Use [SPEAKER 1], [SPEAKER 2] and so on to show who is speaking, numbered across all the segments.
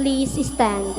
[SPEAKER 1] Please stand.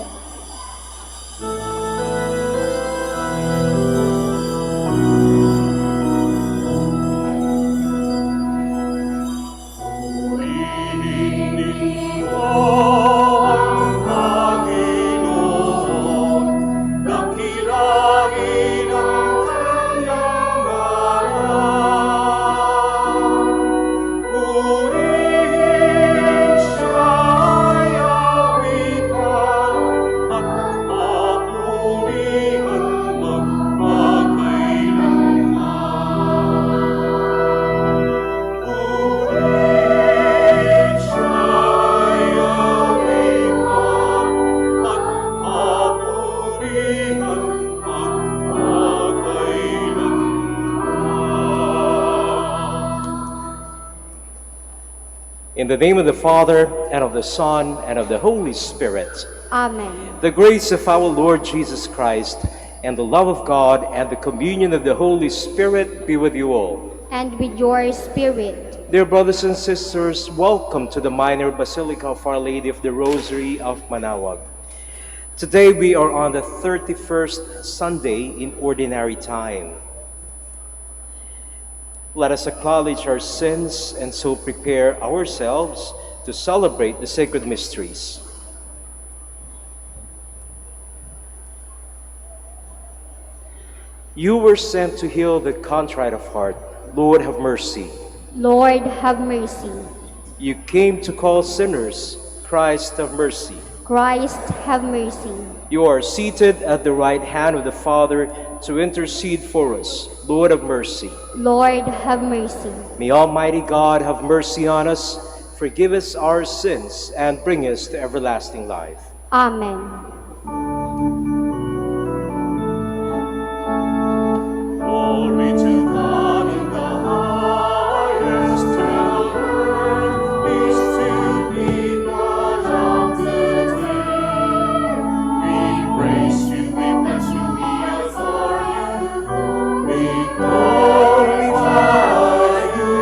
[SPEAKER 2] In the name of the Father, and of the Son, and of the Holy Spirit.
[SPEAKER 1] Amen.
[SPEAKER 2] The grace of our Lord Jesus Christ, and the love of God, and the communion of the Holy Spirit be with you all.
[SPEAKER 1] And with your spirit.
[SPEAKER 2] Dear brothers and sisters, welcome to the Minor Basilica of Our Lady of the Rosary of Manaoag. Today we are on the 31st Sunday in Ordinary Time. Let us acknowledge our sins and so prepare ourselves to celebrate the sacred mysteries. You were sent to heal the contrite of heart. Lord, have mercy.
[SPEAKER 1] Lord, have mercy.
[SPEAKER 2] You came to call sinners. Christ, have mercy.
[SPEAKER 1] Christ, have mercy.
[SPEAKER 2] You are seated at the right hand of the Father to intercede for us. Lord, have mercy.
[SPEAKER 1] Lord, have mercy.
[SPEAKER 2] May Almighty God have mercy on us, forgive us our sins, and bring us to everlasting life.
[SPEAKER 1] Amen.
[SPEAKER 3] Glory to God in the highest, and on earth peace to people exalted. We praise you, we bless you, we adore you, we glorify you,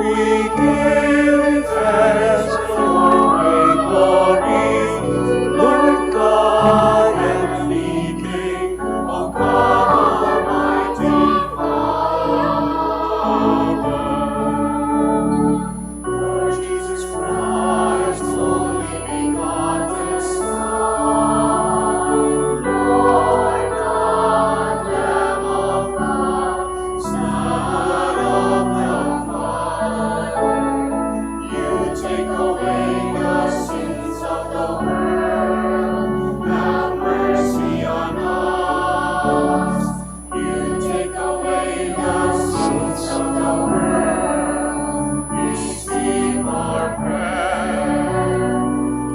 [SPEAKER 3] we give thanks for your great glory, Lord God and King, O God Almighty Father. Lord Jesus Christ, only begotten Son, Lord God, Lamb of God, Son of the Father, you take away the sins of the world. Have mercy on us. You take away the sins of the world. Receive our prayer.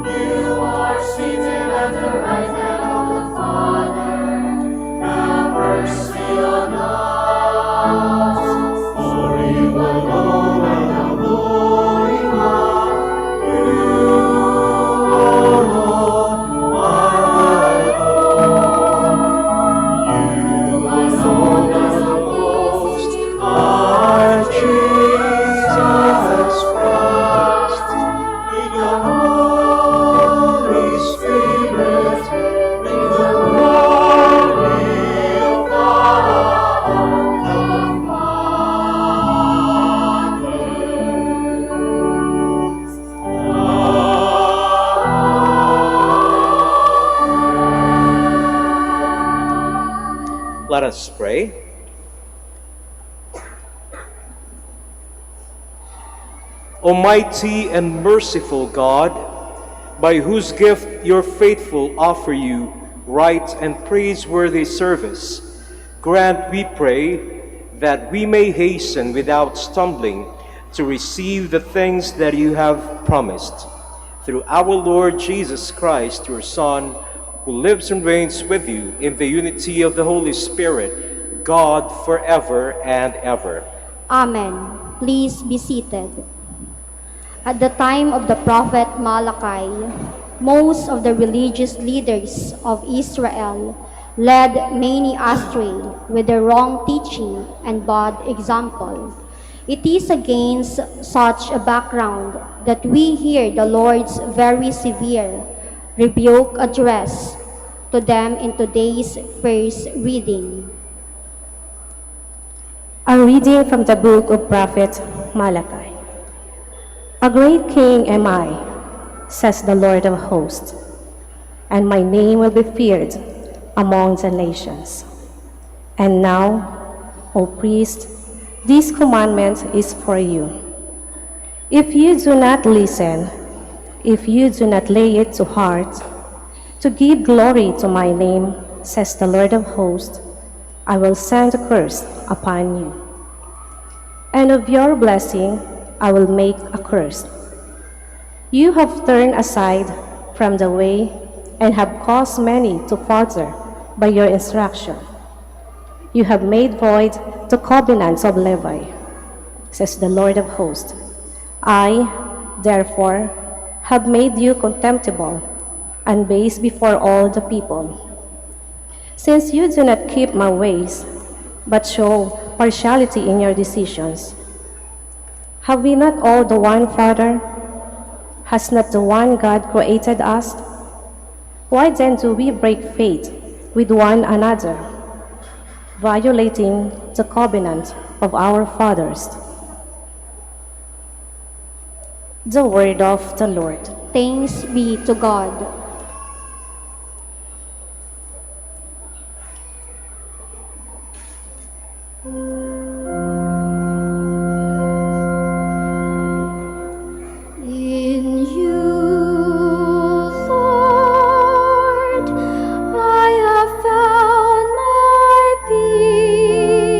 [SPEAKER 3] You are seated at the right hand of the Father. Have mercy on us. For you alone are the Holy One. You, O Lord, are Lord. You alone are the most high Jesus Christ. In the Holy Spirit, in the glory of God the Father.
[SPEAKER 2] Let us pray. Almighty and merciful God, by whose gift your faithful offer you right and praiseworthy service, grant, we pray, that we may hasten without stumbling to receive the things that you have promised. Through our Lord Jesus Christ, your Son, who lives and reigns with you in the unity of the Holy Spirit, God forever and ever.
[SPEAKER 1] Amen. Please be seated. At the time of the prophet Malachi, most of the religious leaders of Israel led many astray with their wrong teaching and bad example. It is against such a background that we hear the Lord's very severe rebuke addressed to them in today's first reading.
[SPEAKER 4] A reading from the book of Prophet Malachi. A great king am I, says the Lord of hosts, and my name will be feared among the nations. And now, O priest, this commandment is for you. If you do not listen, if you do not lay it to heart, to give glory to my name, says the Lord of hosts, I will send a curse upon you. And of your blessing I will make a curse. You have turned aside from the way and have caused many to falter by your instruction. You have made void the covenants of Levi, says the Lord of hosts. I, therefore, have made you contemptible and base before all the people. Since you do not keep my ways, but show partiality in your decisions, have we not all the one Father? Has not the one God created us? Why then do we break faith with one another, violating the covenant of our fathers? The word of the Lord.
[SPEAKER 1] Thanks be to God. In you, Lord, I have found my peace.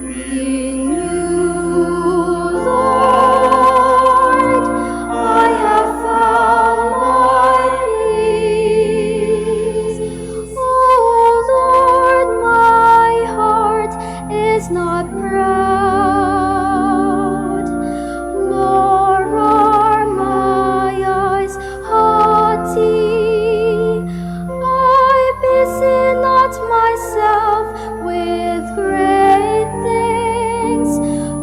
[SPEAKER 1] In you, Lord, I have found my peace. Oh Lord, my heart is not proud, nor are my eyes haughty. I busy not myself with great things,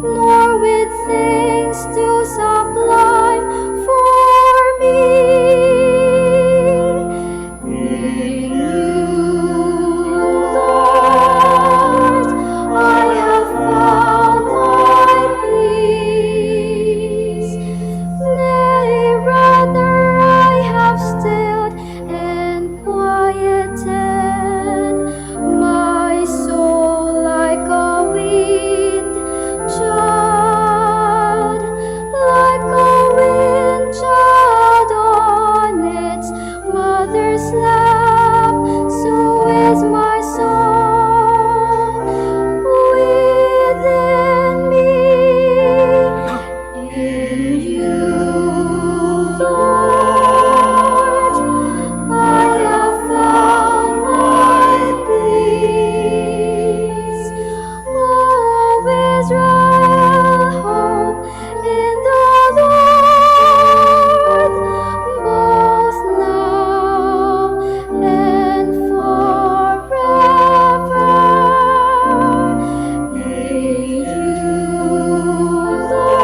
[SPEAKER 1] nor with things too sublime for me. In you, Lord, I have found my peace. Nay, rather I have stilled and quieted my soul like a weaned child, like a weaned child on its mother's lap. So is my soul within me. In you, Lord, I have found my peace. Oh, Israel, hope in the Lord, both now and forever. In you, Lord,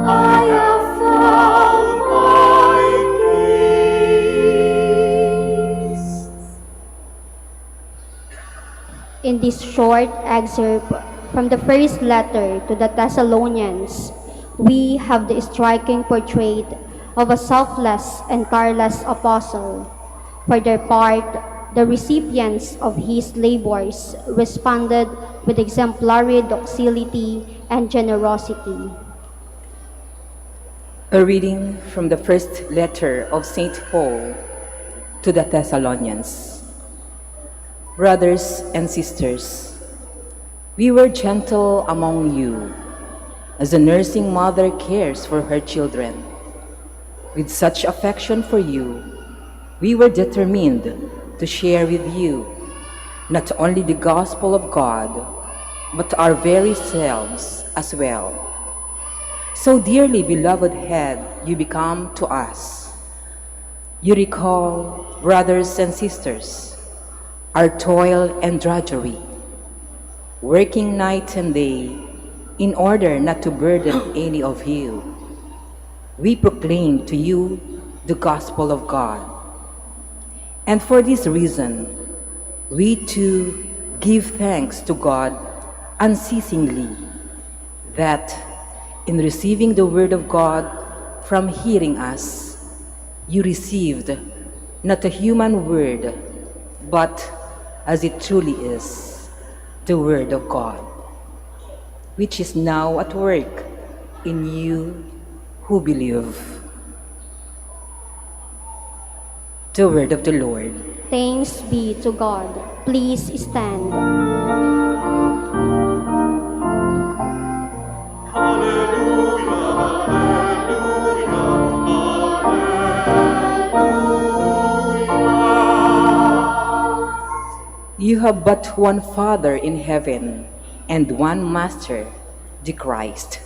[SPEAKER 1] I have found my peace. In this short excerpt from the first letter to the Thessalonians, we have the striking portrait of a selfless and tireless apostle. For their part, the recipients of his labors responded with exemplary docility and generosity.
[SPEAKER 5] A reading from the first letter of St. Paul to the Thessalonians. Brothers and sisters, we were gentle among you, as a nursing mother cares for her children. With such affection for you, we were determined to share with you not only the gospel of God, but our very selves as well. So dearly beloved head you become to us. You recall, brothers and sisters, our toil and drudgery, working night and day in order not to burden any of you. we proclaim to you the gospel of God. And for this reason, we too give thanks to God unceasingly that in receiving the word of God from hearing us, you received not a human word, but as it truly is, the word of God, which is now at work in you who believe. The word of the Lord.
[SPEAKER 1] Thanks be to God. Please stand.
[SPEAKER 5] You have but one Father in heaven and one Master, the Christ.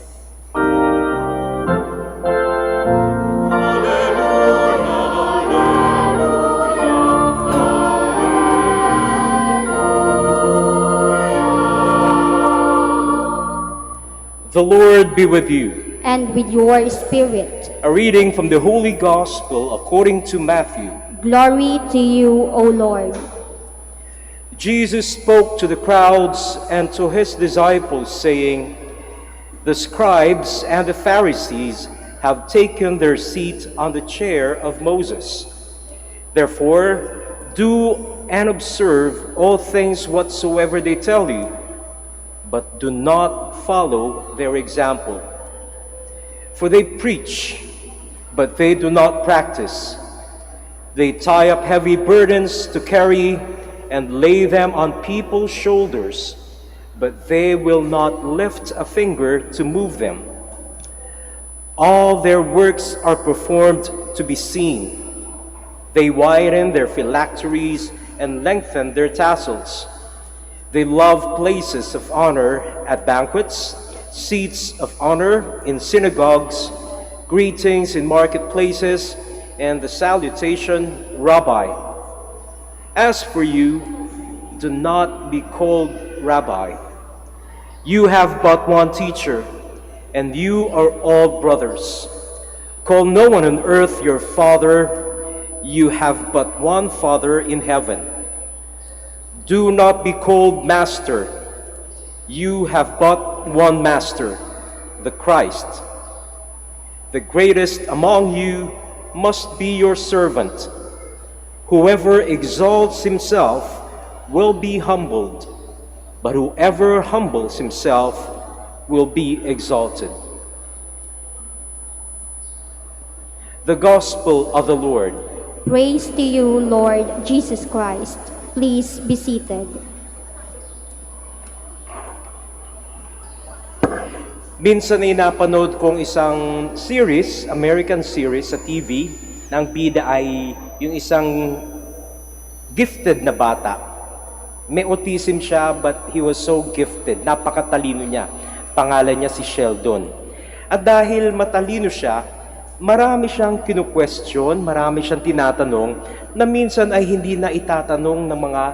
[SPEAKER 2] The Lord be with you.
[SPEAKER 1] And with your spirit.
[SPEAKER 2] A reading from the Holy Gospel according to Matthew.
[SPEAKER 1] Glory to you, O Lord.
[SPEAKER 2] Jesus spoke to the crowds and to his disciples, saying, "The scribes and the Pharisees have taken their seat on the chair of Moses. Therefore, do and observe all things whatsoever they tell you, but do not follow their example. For they preach, but they do not practice. They tie up heavy burdens to carry and lay them on people's shoulders, but they will not lift a finger to move them. All their works are performed to be seen. They widen their phylacteries and lengthen their tassels. They love places of honor at banquets, seats of honor in synagogues, greetings in marketplaces, and the salutation, Rabbi. As for you, do not be called Rabbi. You have but one teacher, and you are all brothers. Call no one on earth your father. You have but one Father in heaven. Do not be called master. You have but one master, the Christ. The greatest among you must be your servant. Whoever exalts himself will be humbled, but whoever humbles himself will be exalted." The Gospel of the Lord.
[SPEAKER 1] Praise to you, Lord Jesus Christ. Please be seated.
[SPEAKER 2] Minsan ay napanood kong isang series, American series sa TV, na ang bida ay yung isang gifted na bata. May autism siya, but he was so gifted. Napakatalino niya. Pangalan niya si Sheldon. At dahil matalino siya, marami siyang kinu-question, marami siyang tinatanong na minsan ay hindi na itatanong ng mga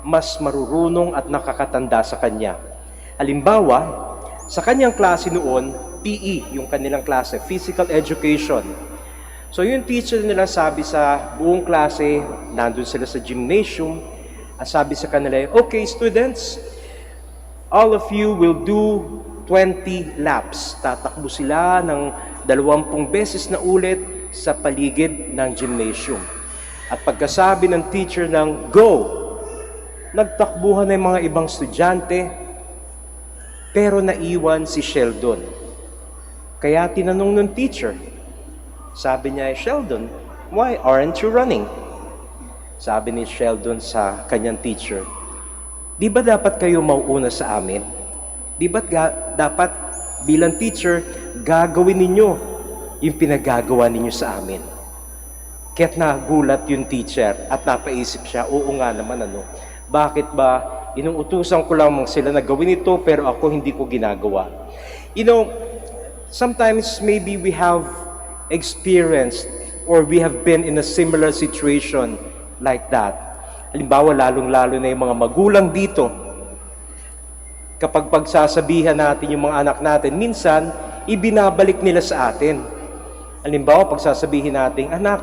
[SPEAKER 2] mas marurunong at nakakatanda sa kanya. Halimbawa, sa kanyang klase noon, PE, yung kanilang klase, Physical Education. So yung teacher nila sabi sa buong klase, nandun sila sa gymnasium, ang sabi sa kanila, "Okay students, all of you will do 20 laps." Tatakbo sila ng 20 beses na ulit sa paligid ng gymnasium. At pagkasabi ng teacher ng go, nagtakbuhan na yung mga ibang estudyante, pero naiwan si Sheldon. Kaya tinanong ng teacher, sabi niya, "Sheldon, why aren't you running?" Sabi ni Sheldon sa kanyang teacher, "Di ba dapat kayo mauuna sa amin? Di ba dapat bilang teacher, gagawin ninyo yung pinagagawa ninyo sa amin?" Kaya't nagulat yung teacher at napaisip siya, oo nga naman bakit ba inuutusan ko lamang sila na gawin ito pero ako hindi ko ginagawa? You know, sometimes maybe we have experienced or we have been in a similar situation like that. Halimbawa, lalong-lalo na yung mga magulang dito. Kapag pagsasabihan natin yung mga anak natin, minsan, ibinabalik nila sa atin. Halimbawa, pag sasabihin natin, anak,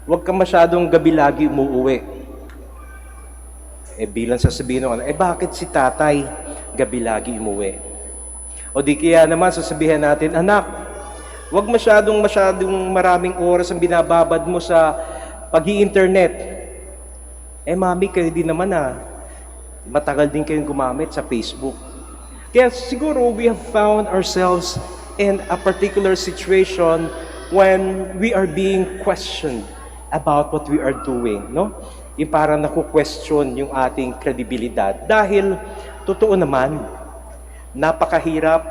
[SPEAKER 2] huwag ka masyadong gabi lagi umuuwi. Bilang sasabihin ng anak, bakit si tatay gabi lagi umuwi? O di kaya naman sasabihin natin, anak, huwag masyadong maraming oras ang binababad mo sa pag-i-internet. Mami, kayo din naman matagal din kayong gumamit sa Facebook. Kaya siguro we have found ourselves in a particular situation when we are being questioned about what we are doing, no? Yung parang naku-question yung ating kredibilidad. Dahil, totoo naman, napakahirap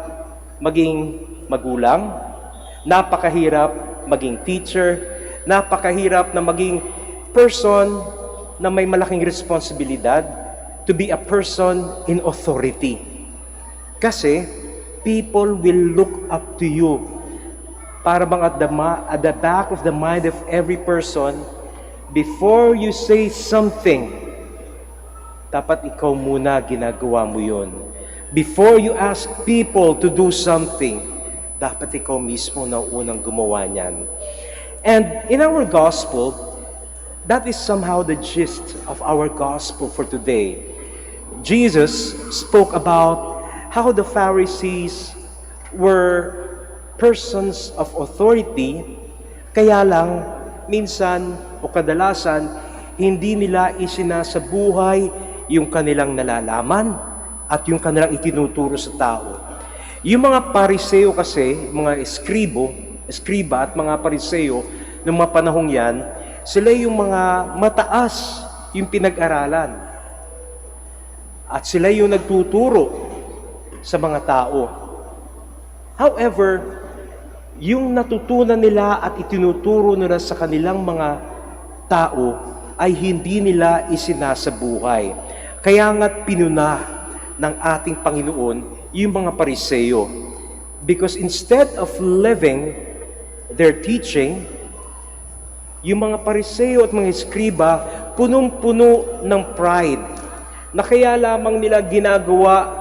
[SPEAKER 2] maging magulang, napakahirap maging teacher, napakahirap na maging person na may malaking responsibilidad to be a person in authority. Kasi, people will look up to you. Para bang at the back of the mind of every person, before you say something, dapat ikaw muna ginagawa mo yun. Before you ask people to do something, dapat ikaw mismo na unang gumawa niyan. And in our gospel, that is somehow the gist of our gospel for today. Jesus spoke about how the Pharisees were persons of authority, kaya lang minsan o kadalasan hindi nila isinasabuhay yung kanilang nalalaman at yung kanilang itinuturo sa tao. Yung mga Pariseo kasi, mga eskriba at mga Pariseo ng mga panahong yan, sila yung mga mataas yung pinag-aralan. At sila yung nagtuturo sa mga tao. However, yung natutunan nila at itinuturo nila sa kanilang mga tao ay hindi nila isinasabuhay. Kaya nga't pinuna ng ating Panginoon yung mga Pariseo. Because instead of living their teaching, yung mga Pariseo at mga eskriba punong-puno ng pride na kaya lamang nila ginagawa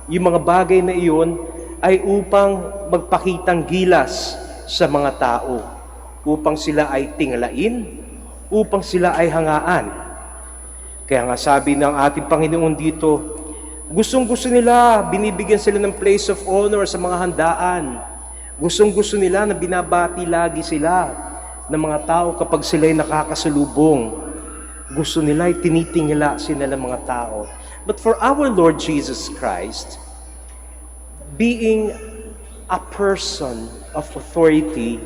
[SPEAKER 2] yung mga bagay na iyon ay upang magpakitang gilas sa mga tao, upang sila ay tingalain, upang sila ay hangaan. Kaya nga sabi ng ating Panginoon dito, gustong-gusto nila, binibigyan sila ng place of honor sa mga handaan. Gustong-gusto nila na binabati lagi sila ng mga tao kapag sila'y nakakasalubong. Gusto nila ay tinitingala sila ng mga tao. But for our Lord Jesus Christ, being a person of authority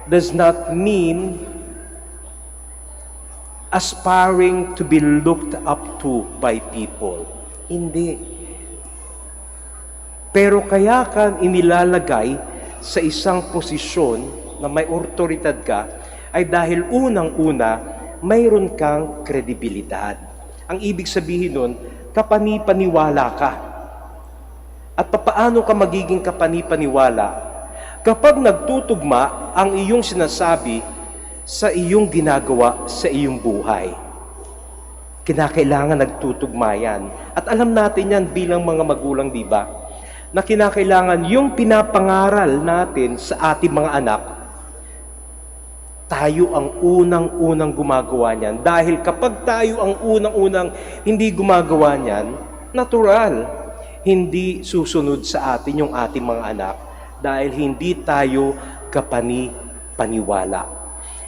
[SPEAKER 2] does not mean aspiring to be looked up to by people. Hindi. Pero kaya ka inilalagay sa isang posisyon na may otoridad ka ay dahil unang-una mayroon kang kredibilidad. Ang ibig sabihin nun, kapani-paniwala ka. At paano ka magiging kapani-paniwala? Kapag nagtutugma ang iyong sinasabi sa iyong ginagawa sa iyong buhay. Kinakailangan nagtutugma yan. At alam natin yan bilang mga magulang, di ba? Na kinakailangan yung pinapangaral natin sa ating mga anak, tayo ang unang-unang gumagawa niyan. Dahil kapag tayo ang unang-unang hindi gumagawa niyan, natural, hindi susunod sa atin yung ating mga anak dahil hindi tayo kapani-paniwala.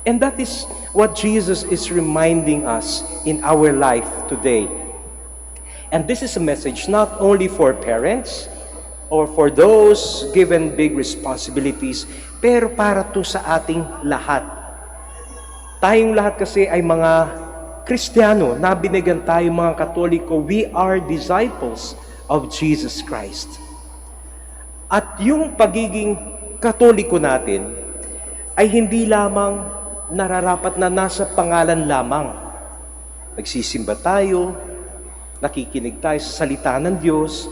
[SPEAKER 2] And that is what Jesus is reminding us in our life today. And this is a message not only for parents or for those given big responsibilities, pero para to sa ating lahat. Tayong lahat kasi ay mga Kristiyano, na binigyan tayo mga Katoliko, we are disciples of Jesus Christ. At yung pagiging Katoliko natin ay hindi lamang nararapat na nasa pangalan lamang. Nagsisimba tayo, nakikinig tayo sa salita ng Diyos,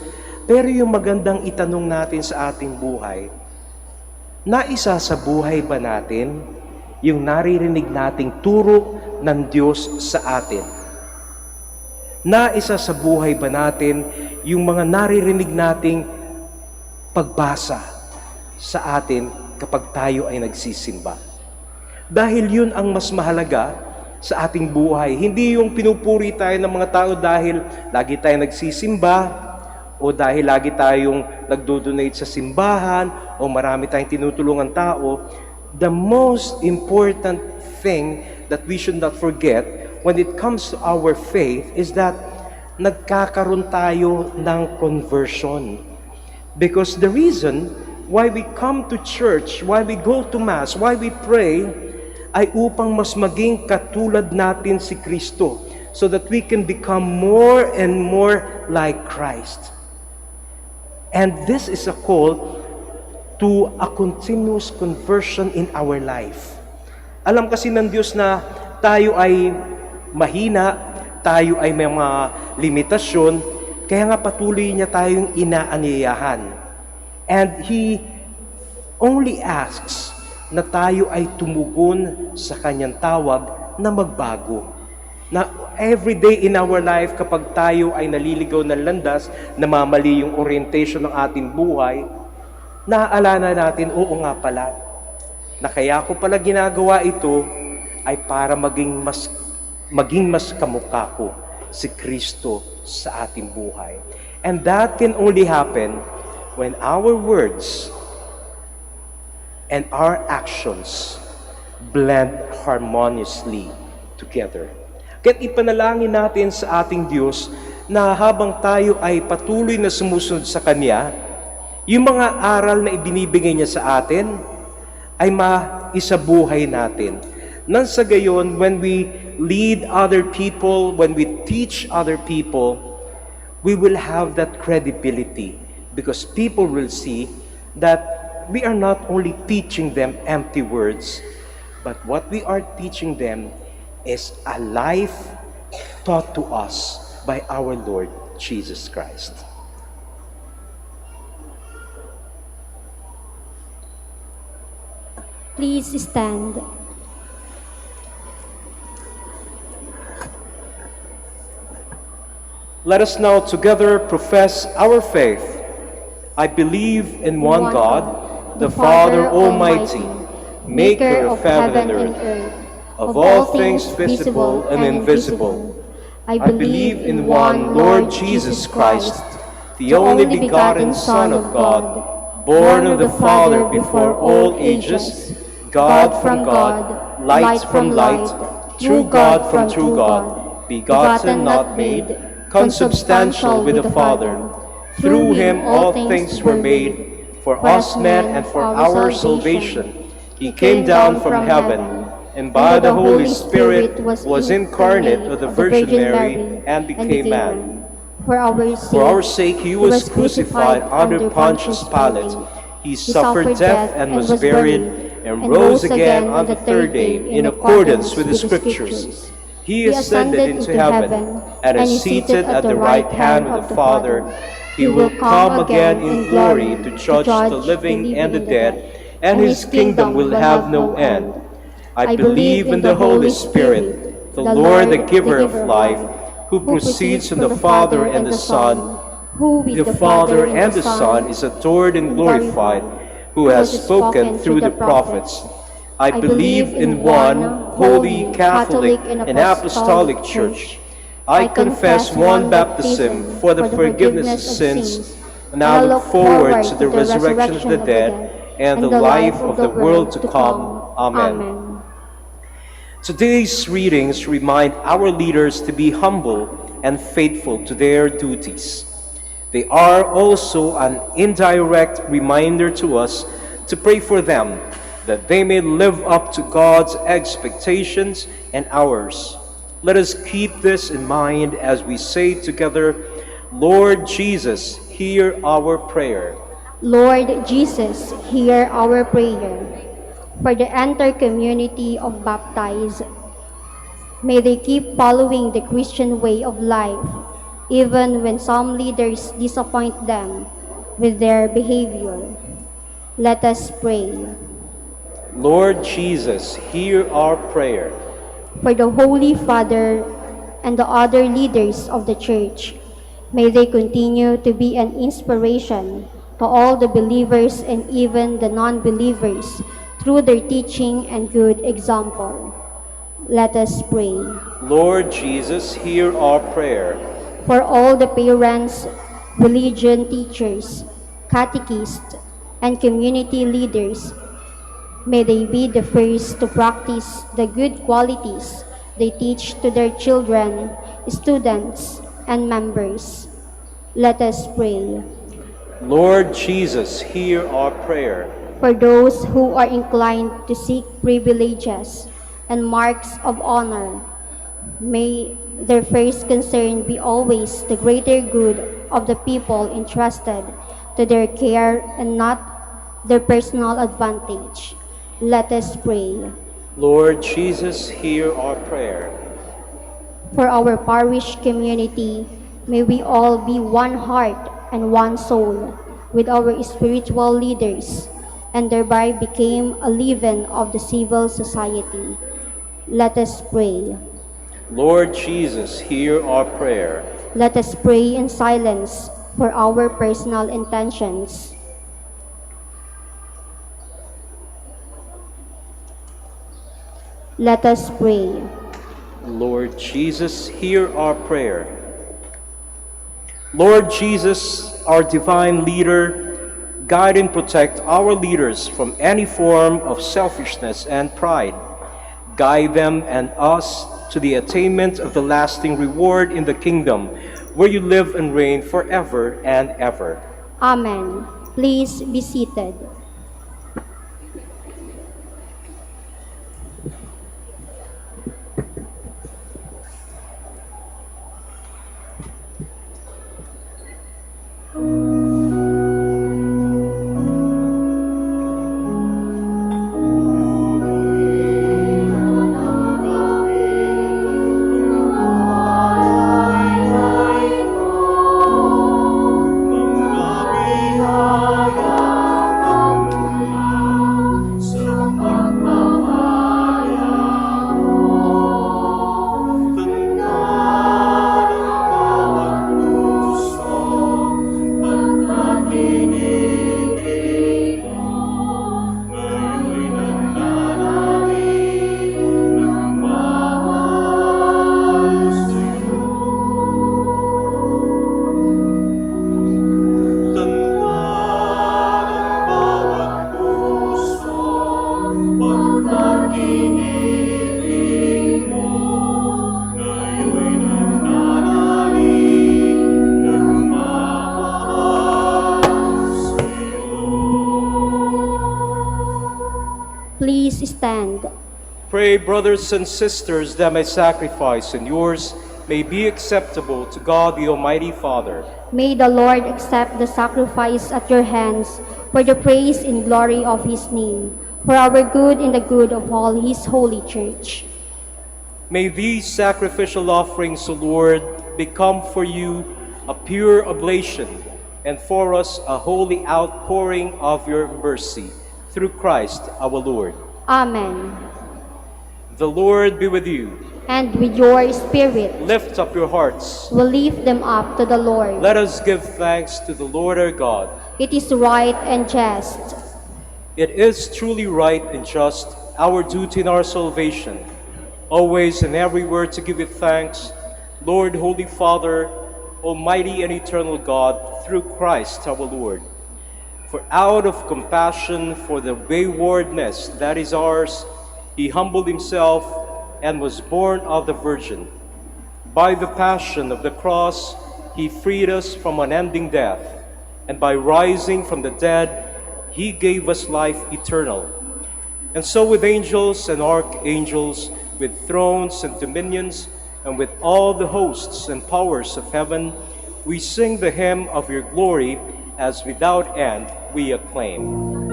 [SPEAKER 2] pero yung magandang itanong natin sa ating buhay, naisa sa buhay ba natin yung naririnig nating turo ng Diyos sa atin? Naisa sa buhay ba natin yung mga naririnig nating pagbasa sa atin kapag tayo ay nagsisimba. Dahil yun ang mas mahalaga sa ating buhay. Hindi yung pinupuri tayo ng mga tao dahil lagi tayo nagsisimba o dahil lagi tayong nagdo-donate sa simbahan o marami tayong tinutulungan tao. The most important thing that we should not forget when it comes to our faith is that nagkakaroon tayo ng conversion. Because the reason why we come to church, why we go to Mass, why we pray, ay upang mas maging katulad natin si Kristo so that we can become more and more like Christ. And this is a call to a continuous conversion in our life. Alam kasi ng Diyos na tayo ay mahina, tayo ay may mga limitasyon, kaya nga patuloy niya tayong inaanyayahan. And He only asks na tayo ay tumugon sa kanyang tawag na magbago. Na every day in our life, kapag tayo ay naliligaw ng landas, namamali yung orientation ng ating buhay, naaalala natin, oo nga pala, na kaya ko pala ginagawa ito ay para maging mas kamukha ko si Kristo sa ating buhay. And that can only happen when our words and our actions blend harmoniously together. Kaya't ipanalangin natin sa ating Diyos na habang tayo ay patuloy na sumusunod sa Kanya, yung mga aral na ibinibigay niya sa atin ay maisabuhay natin. Nang sa gayon, when we lead other people, when we teach other people, we will have that credibility because people will see that we are not only teaching them empty words, but what we are teaching them is a life taught to us by our Lord Jesus Christ.
[SPEAKER 1] Please stand.
[SPEAKER 2] Let us now together profess our faith. I believe in one God, the Father Almighty, maker of heaven and earth, of all things visible and invisible. I believe in one Lord Jesus Christ, the only begotten Son of God, born of the Father before all ages, God from God, light from light, true God from true God, begotten not made, consubstantial with the Father. Through Him all things were made, for us men and for our salvation. He came down from heaven, and by the Holy Spirit was incarnate of the Virgin Mary and became man.
[SPEAKER 1] For
[SPEAKER 2] For our sake He was crucified under Pontius Pilate. He suffered death and was buried, and rose again on the third day in accordance with the Scriptures. He ascended into heaven and is seated at the right hand of the Father. He will come again in glory to judge the living and the dead, and His kingdom will have no end. I believe in the Holy Spirit, the Lord, the giver of life, who proceeds from the Father and the Son. The Father and the Son is adored and glorified, who has spoken through the prophets. I believe in one holy, Catholic, and Apostolic Church. I confess one baptism for the forgiveness of sins, and I look forward to the resurrection of the dead and the life of the world to come. Amen. Today's readings remind our leaders to be humble and faithful to their duties. They are also an indirect reminder to us to pray for them, that they may live up to God's expectations and ours. Let us keep this in mind as we say together, Lord Jesus, hear our prayer.
[SPEAKER 1] Lord Jesus, hear our prayer. For the entire community of baptized, may they keep following the Christian way of life, even when some leaders disappoint them with their behavior. Let us pray.
[SPEAKER 2] Lord Jesus, hear our prayer.
[SPEAKER 1] For the Holy Father and the other leaders of the Church, may they continue to be an inspiration to all the believers and even the non-believers through their teaching and good example. Let us pray.
[SPEAKER 2] Lord Jesus, hear our prayer.
[SPEAKER 1] For all the parents, religion teachers, catechists, and community leaders, may they be the first to practice the good qualities they teach to their children, students, and members. Let us pray.
[SPEAKER 2] Lord Jesus, hear our prayer.
[SPEAKER 1] For those who are inclined to seek privileges and marks of honor, may their first concern be always the greater good of the people entrusted to their care and not their personal advantage. Let us pray.
[SPEAKER 2] Lord Jesus, hear our prayer.
[SPEAKER 1] For our parish community, may we all be one heart and one soul with our spiritual leaders, and thereby became a leaven of the civil society. Let us pray.
[SPEAKER 2] Lord Jesus, hear our prayer.
[SPEAKER 1] Let us pray in silence for our personal intentions. Let us pray.
[SPEAKER 2] Lord Jesus, hear our prayer. Lord Jesus, our divine leader, guide and protect our leaders from any form of selfishness and pride. Guide them and us to the attainment of the lasting reward in the kingdom, where you live and reign forever and ever.
[SPEAKER 1] Amen. Please be seated. Please stand.
[SPEAKER 2] Pray, brothers and sisters, that my sacrifice and yours may be acceptable to God the Almighty Father.
[SPEAKER 1] May the Lord accept the sacrifice at your hands for the praise and glory of his name, for our good and the good of all his holy church.
[SPEAKER 2] May these sacrificial offerings, O Lord, become for you a pure oblation, and for us a holy outpouring of your mercy, through Christ our Lord.
[SPEAKER 1] Amen.
[SPEAKER 2] The Lord be with you.
[SPEAKER 1] And with your spirit,
[SPEAKER 2] Lift up your hearts.
[SPEAKER 1] we'll lift them up to the Lord.
[SPEAKER 2] Let us give thanks to the Lord our God.
[SPEAKER 1] It is right and just.
[SPEAKER 2] It is truly right and just, our duty and our salvation, always and everywhere to give you thanks, Lord, Holy Father, Almighty and eternal God, through Christ our Lord. For out of compassion for the waywardness that is ours, he humbled himself and was born of the Virgin. By the passion of the cross, he freed us from unending death, and by rising from the dead, he gave us life eternal. And so with angels and archangels, with thrones and dominions, and with all the hosts and powers of heaven, we sing the hymn of your glory, as without end we acclaim.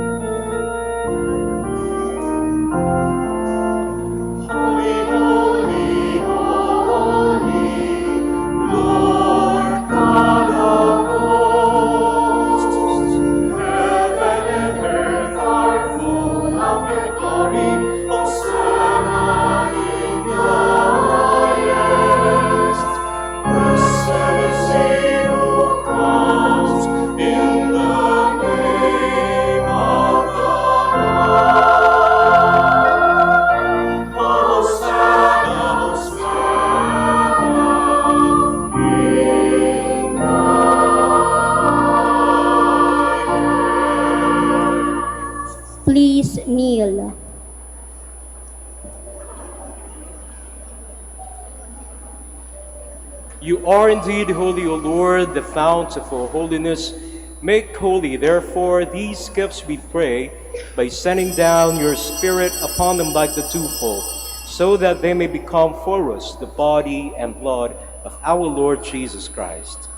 [SPEAKER 3] In the
[SPEAKER 2] You are indeed holy, O Lord, the fount of all holiness. Make holy, therefore, these gifts, we pray, by sending down your Spirit upon them like the dewfall, so that they may become for us the body and blood of our Lord Jesus Christ.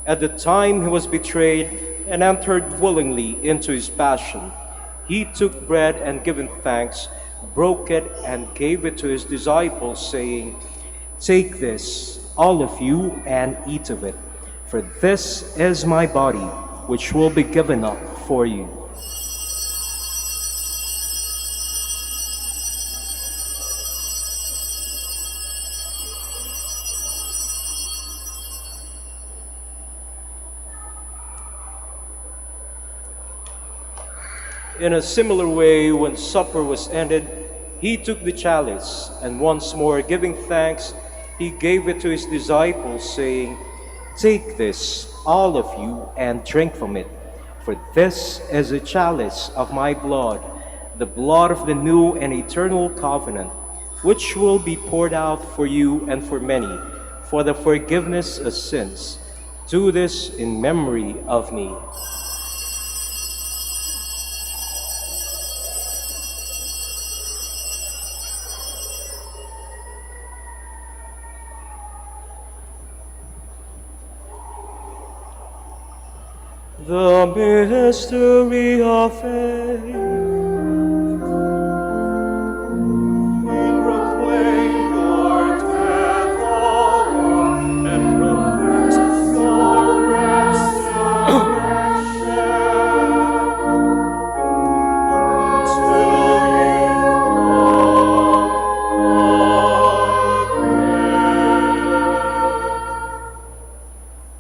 [SPEAKER 2] At the time he was betrayed and entered willingly into his passion, he took bread and giving thanks, broke it and gave it to his disciples, saying, "Take this, all of you, and eat of it, for this is my body, which will be given up for you." In a similar way, when supper was ended, he took the chalice, and once more giving thanks, he gave it to his disciples, saying, "Take this, all of you, and drink from it, for this is a chalice of my blood, the blood of the new and eternal covenant, which will be poured out for you and for many, for the forgiveness of sins. Do this in memory of me." The mystery of faith.
[SPEAKER 3] We proclaim your death, O Lord, and profess your resurrection until you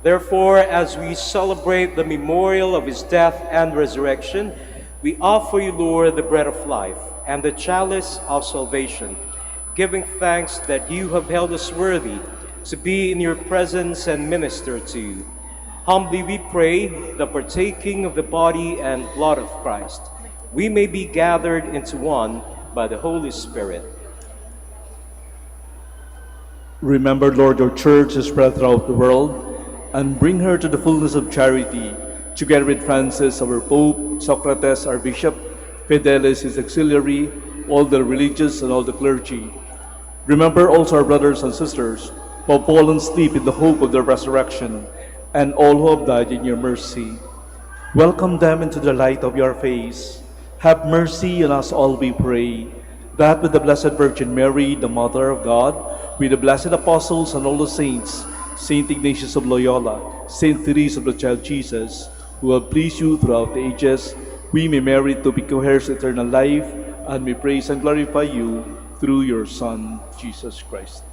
[SPEAKER 2] Therefore, as we celebrate the memorial of his death and resurrection, we offer you, Lord, the bread of life and the chalice of salvation, giving thanks that you have held us worthy to be in your presence and minister to you. Humbly we pray, the partaking of the body and blood of Christ, we may be gathered into one by the Holy Spirit.
[SPEAKER 6] Remember, Lord, your church is spread throughout the world, and bring her to the fullness of charity, together with Francis, our Pope, Socrates, our Bishop, Fidelis, his auxiliary, all the religious and all the clergy. Remember also our brothers and sisters who have fallen asleep in the hope of the resurrection, and all who have died in your mercy. Welcome them into the light of your face. Have mercy on us all, we pray, that with the Blessed Virgin Mary, the Mother of God, with the blessed apostles and all the saints, Saint Ignatius of Loyola, Saint Therese of the Child Jesus, who have pleased you throughout the ages, we may merit to be co-heirs of eternal life, and may praise and glorify you through your Son, Jesus Christ.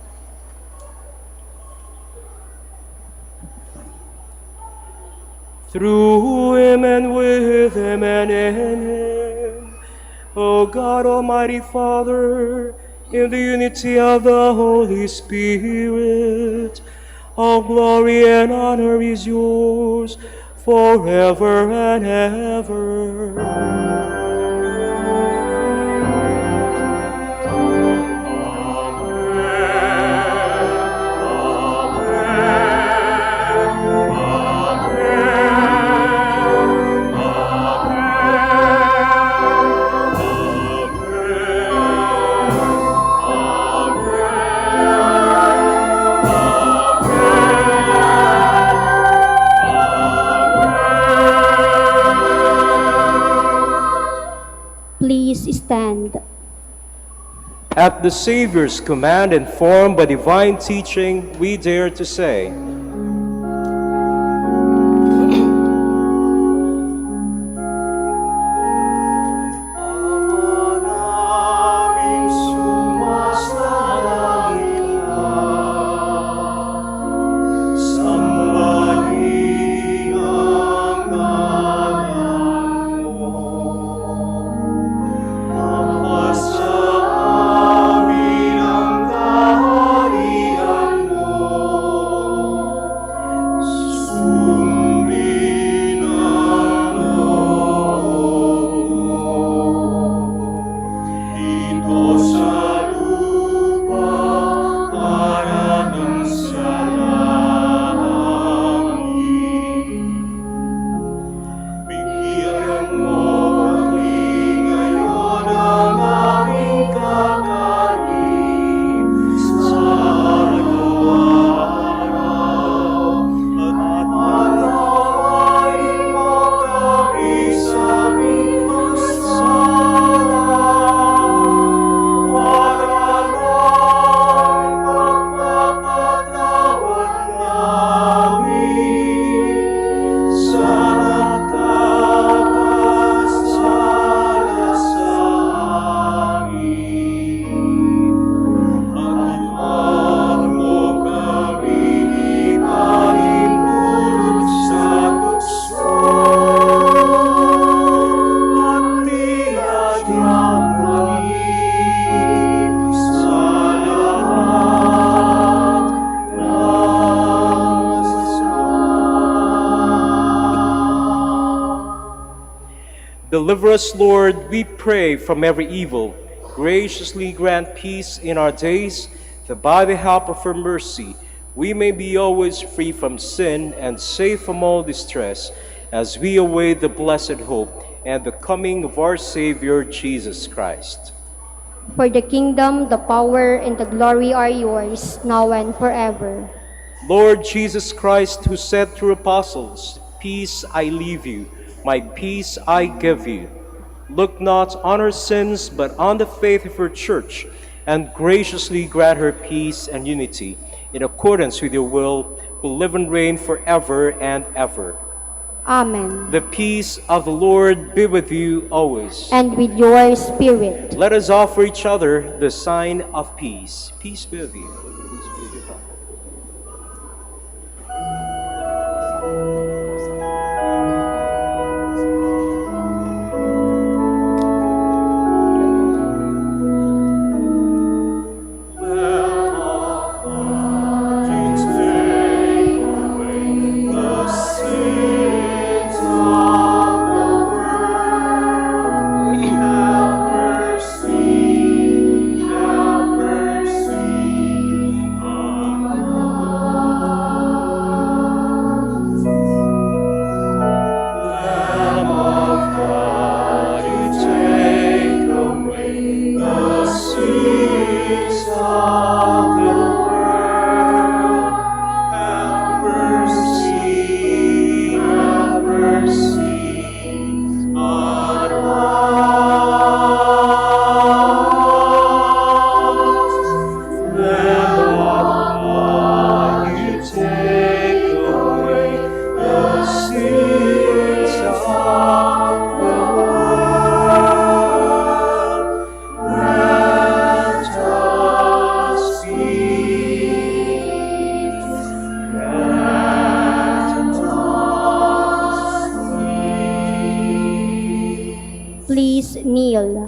[SPEAKER 2] Through him and with him and in him, O God, Almighty Father, in the unity of the Holy Spirit, all glory and honor is yours forever and ever.
[SPEAKER 1] Please stand.
[SPEAKER 2] At the Savior's command, informed by divine teaching, we dare to say,
[SPEAKER 3] Para anunciar
[SPEAKER 2] Deliver us, Lord, we pray, from every evil. Graciously grant peace in our days, that by the help of your mercy we may be always free from sin and safe from all distress, as we await the blessed hope and the coming of our Savior Jesus Christ.
[SPEAKER 1] For the kingdom, the power, and the glory are yours, now and forever.
[SPEAKER 2] Lord Jesus Christ, who said through apostles, "Peace I leave you, my peace I give you," look not on our sins, but on the faith of your church, and graciously grant her peace and unity, in accordance with your will, who live and reign forever and ever.
[SPEAKER 1] Amen.
[SPEAKER 2] The peace of the Lord be with you always.
[SPEAKER 1] And with your spirit.
[SPEAKER 2] Let us offer each other the sign of peace. Peace be with you. Peace be with you.
[SPEAKER 1] Please kneel.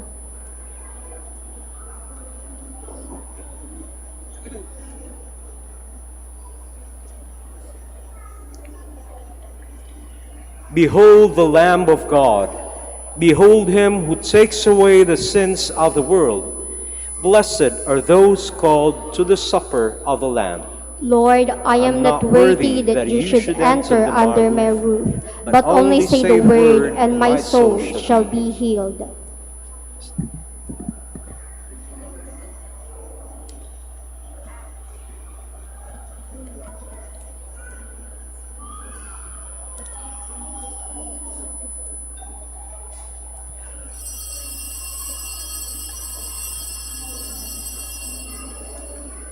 [SPEAKER 2] Behold the Lamb of God. Behold him who takes away the sins of the world. Blessed are those called to the supper of the Lamb.
[SPEAKER 1] Lord, I am not worthy that you should enter under my roof, but only say the word, and my soul shall be healed.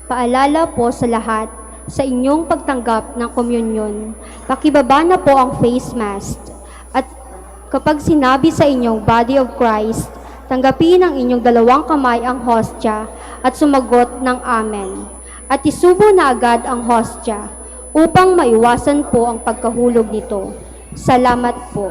[SPEAKER 1] Paalala po sa lahat, sa inyong pagtanggap ng komunyon, pakibaba na po ang face mask. At kapag sinabi sa inyong body of Christ, tanggapin ang inyong dalawang kamay ang hostya at sumagot ng amen. At isubo na agad ang hostya upang maiwasan po ang pagkahulog nito. Salamat po.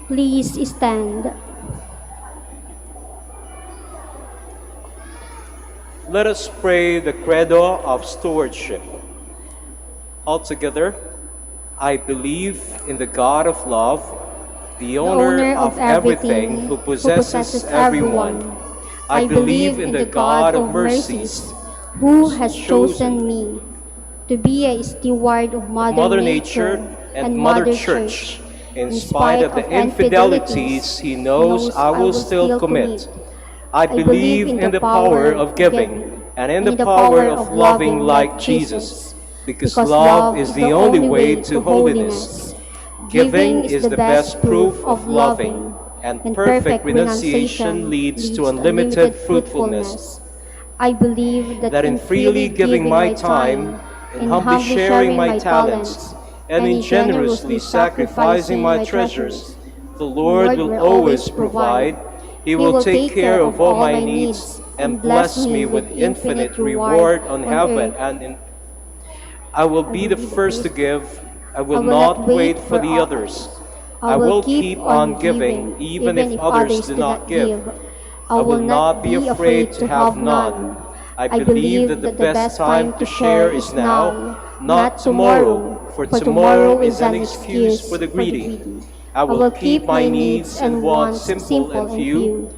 [SPEAKER 1] Please stand.
[SPEAKER 2] Let us pray the credo of stewardship. Altogether, I believe in the God of love, the owner of everything, who possesses everyone. I believe in the God of mercies,
[SPEAKER 1] who has chosen me to be a steward of Mother Nature and Mother Church.
[SPEAKER 2] In spite of the infidelities he knows I will still commit. I believe in the power of giving and in the power of loving like Jesus, because love is the only way to holiness. Giving is the best proof of loving, and perfect renunciation leads to unlimited fruitfulness.
[SPEAKER 1] I believe
[SPEAKER 2] That in freely giving my time, in humbly sharing my talents, and in generously sacrificing my treasures, the Lord will always provide. He will take care of all my needs and bless me with infinite reward on heaven and in. I will be the first to give. I will not wait for the others. I will keep on giving even if others do not give. I will not be afraid to have none. I believe that the best time to share is now, not tomorrow, for tomorrow is an excuse for the greedy. I will keep my needs and wants simple and few,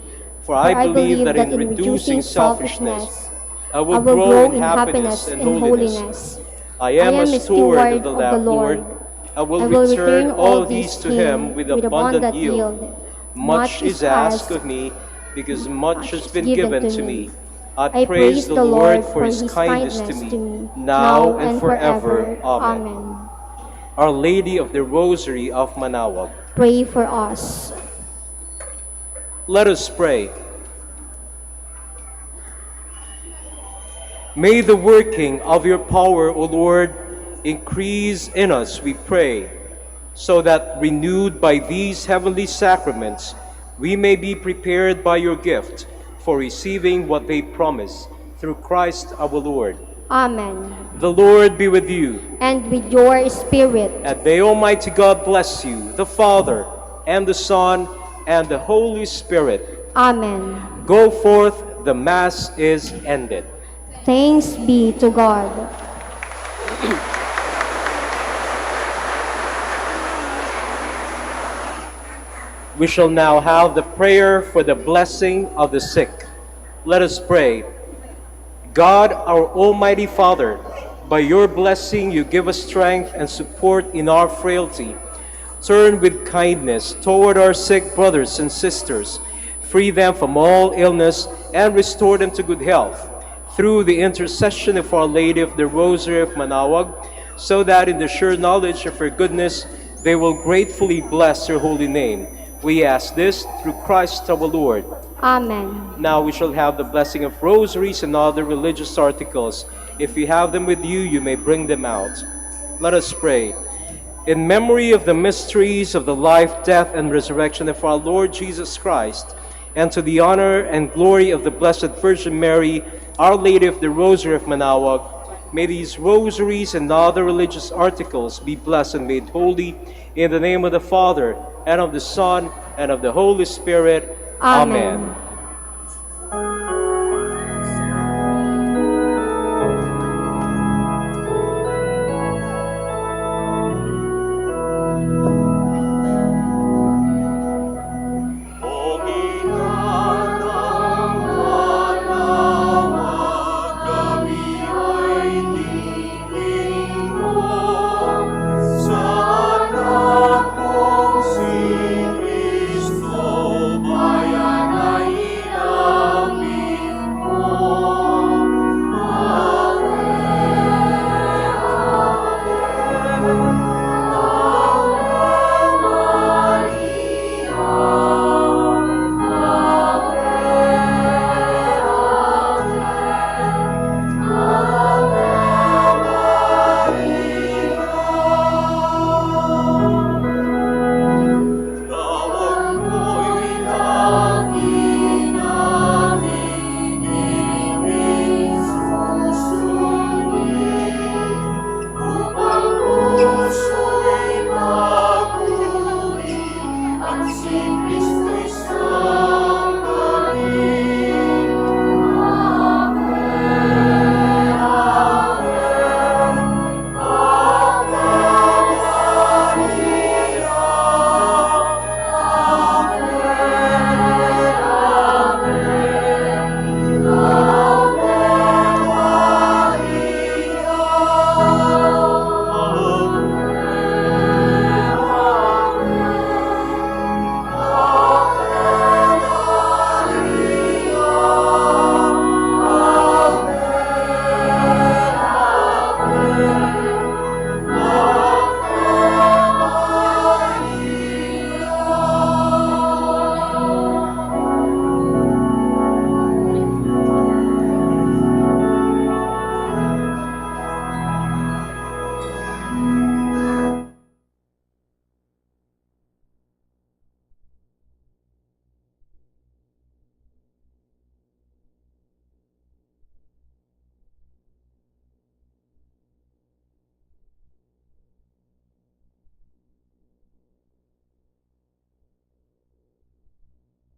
[SPEAKER 2] for I believe that in reducing selfishness, I will grow in happiness and holiness. I am a steward of the Lord. I will return all these to Him with abundant yield. Much is asked of me, because much has been given to me. I praise the Lord for His kindness to me, now and forever. Amen. Our Lady of the Rosary of Manaoag,
[SPEAKER 1] Pray for us.
[SPEAKER 2] let us pray. May the working of your power, O Lord, increase in us, we pray, so that, renewed by these heavenly sacraments, we may be prepared by your gift for receiving what they promise, through Christ our Lord.
[SPEAKER 1] Amen.
[SPEAKER 2] The Lord be with you,
[SPEAKER 1] And with your spirit.
[SPEAKER 2] and may Almighty God bless you, the Father, and the Son, and the Holy Spirit.
[SPEAKER 1] Amen.
[SPEAKER 2] Go forth, the Mass is ended.
[SPEAKER 1] Thanks be to God.
[SPEAKER 2] We shall now have the prayer for the blessing of the sick. Let us pray. God, our Almighty Father, by your blessing you give us strength and support in our frailty. Turn with kindness toward our sick brothers and sisters. Free them from all illness and restore them to good health, through the intercession of Our Lady of the Rosary of Manaoag, so that in the sure knowledge of her goodness they will gratefully bless her holy name. We ask this through Christ our Lord.
[SPEAKER 1] Amen.
[SPEAKER 2] Now we shall have the blessing of rosaries and other religious articles. If you have them with you, you may bring them out. Let us pray. In memory of the mysteries of the life, death, and resurrection of our Lord Jesus Christ, and to the honor and glory of the Blessed Virgin Mary, Our Lady of the Rosary of Manaoag, may these rosaries and other religious articles be blessed and made holy in the name of the Father, and of the Son, and of the Holy Spirit.
[SPEAKER 1] Amen.
[SPEAKER 2] Amen.